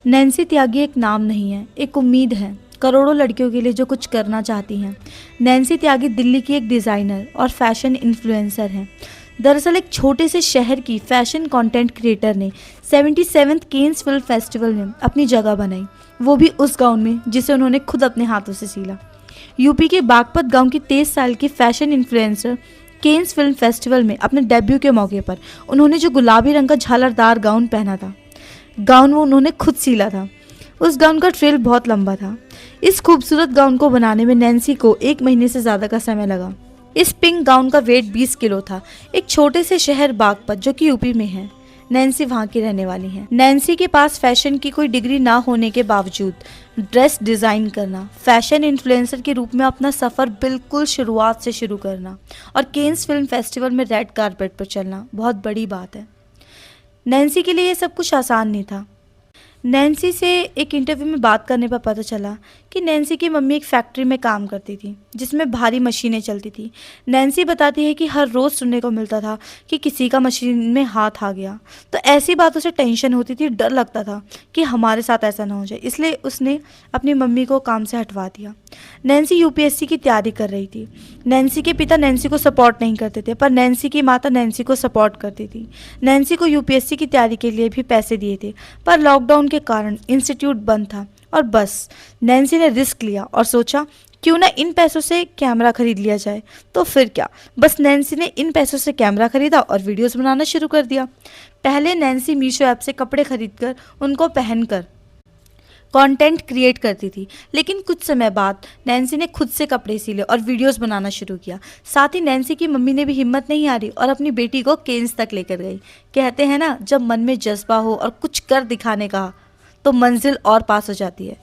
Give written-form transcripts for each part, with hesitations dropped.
Nancy त्यागी एक नाम नहीं है, एक उम्मीद है करोड़ों लड़कियों के लिए जो कुछ करना चाहती हैं। नैन्सी त्यागी दिल्ली की एक डिज़ाइनर और फैशन इन्फ्लुएंसर हैं। दरअसल एक छोटे से शहर की फैशन कंटेंट क्रिएटर ने 77th केन्स फिल्म फेस्टिवल में अपनी जगह बनाई, वो भी उस गाउन में जिसे उन्होंने खुद अपने हाथों से सिला। यूपी के बागपत गांव की 23 साल की fashion influencer Cannes film festival में अपने डेब्यू के मौके पर उन्होंने जो गुलाबी रंग का झालरदार गाउन पहना था, गाउन वो उन्होंने खुद सिला था। उस गाउन का ट्रेल बहुत लंबा था। इस खूबसूरत गाउन को बनाने में नैन्सी को 1 महीने से ज़्यादा का समय लगा। इस पिंक गाउन का वेट 20 किलो था। एक छोटे से शहर बागपत जो कि यूपी में है, नैन्सी वहाँ की रहने वाली है। नैन्सी के पास फैशन की कोई डिग्री ना होने के बावजूद ड्रेस डिज़ाइन करना, फैशन इन्फ्लुएंसर के रूप में अपना सफ़र बिल्कुल शुरुआत से शुरू करना और केन्स फिल्म फेस्टिवल में रेड कारपेट पर चलना बहुत बड़ी बात है। नैन्सी के लिए ये सब कुछ आसान नहीं था। नैन्सी से एक इंटरव्यू में बात करने पर पता चला कि नैन्सी की मम्मी एक फैक्ट्री में काम करती थी जिसमें भारी मशीनें चलती थी। नैन्सी बताती है कि हर रोज़ सुनने को मिलता था कि किसी का मशीन में हाथ आ गया, तो ऐसी बातों से टेंशन होती थी, डर लगता था कि हमारे साथ ऐसा ना हो जाए, इसलिए उसने अपनी मम्मी को काम से हटवा दिया। नैन्सी यूपीएससी की तैयारी कर रही थी। नैन्सी के पिता नैन्सी को सपोर्ट नहीं करते थे, पर नैन्सी की माता नैन्सी को सपोर्ट करती थी। नैन्सी को यूपीएससी की तैयारी के लिए भी पैसे दिए थे, पर लॉकडाउन के कारण इंस्टीट्यूट बंद था और बस नैन्सी ने रिस्क लिया और सोचा क्यों ना इन पैसों से कैमरा खरीद लिया जाए। तो फिर क्या, बस नैन्सी ने इन पैसों से कैमरा खरीदा और वीडियोस बनाना शुरू कर दिया। पहले नैन्सी मीशो ऐप से कपड़े खरीदकर उनको पहनकर कंटेंट क्रिएट करती थी, लेकिन कुछ समय बाद नैन्सी ने खुद से कपड़े सिले और वीडियोस बनाना शुरू किया। साथ ही नैन्सी की मम्मी ने भी हिम्मत नहीं हारी और अपनी बेटी को केन्स तक लेकर गई। कहते हैं ना, जब मन में जज्बा हो और कुछ कर दिखाने का तो मंजिल और पास हो जाती है।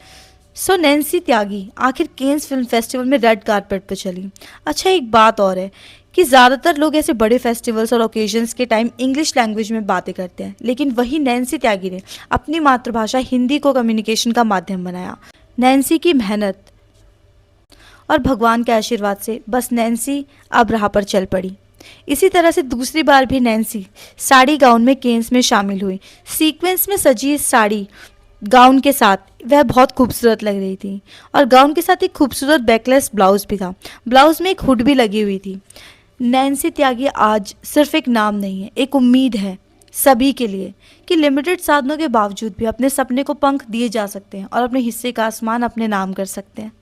सो नैन्सी त्यागी आखिर केन्स फिल्म फेस्टिवल में रेड कारपेट पर चली। अच्छा, एक बात और है कि ज़्यादातर लोग ऐसे बड़े फेस्टिवल्स और ओकेजन्स के टाइम इंग्लिश लैंग्वेज में बातें करते हैं, लेकिन वही नैन्सी त्यागी ने अपनी मातृभाषा हिंदी को कम्युनिकेशन का माध्यम बनाया। नैन्सी की मेहनत और भगवान के आशीर्वाद से बस नैन्सी अब राह पर चल पड़ी। इसी तरह से दूसरी बार भी नैन्सी साड़ी गाउन में केन्स में शामिल हुई। सीक्वेंस में सजी इस साड़ी गाउन के साथ वह बहुत खूबसूरत लग रही थी और गाउन के साथ एक खूबसूरत बैकलेस ब्लाउज भी था। ब्लाउज में एक हुड भी लगी हुई थी। नैन्सी त्यागी आज सिर्फ एक नाम नहीं है, एक उम्मीद है सभी के लिए कि लिमिटेड साधनों के बावजूद भी अपने सपने को पंख दिए जा सकते हैं और अपने हिस्से का आसमान अपने नाम कर सकते हैं।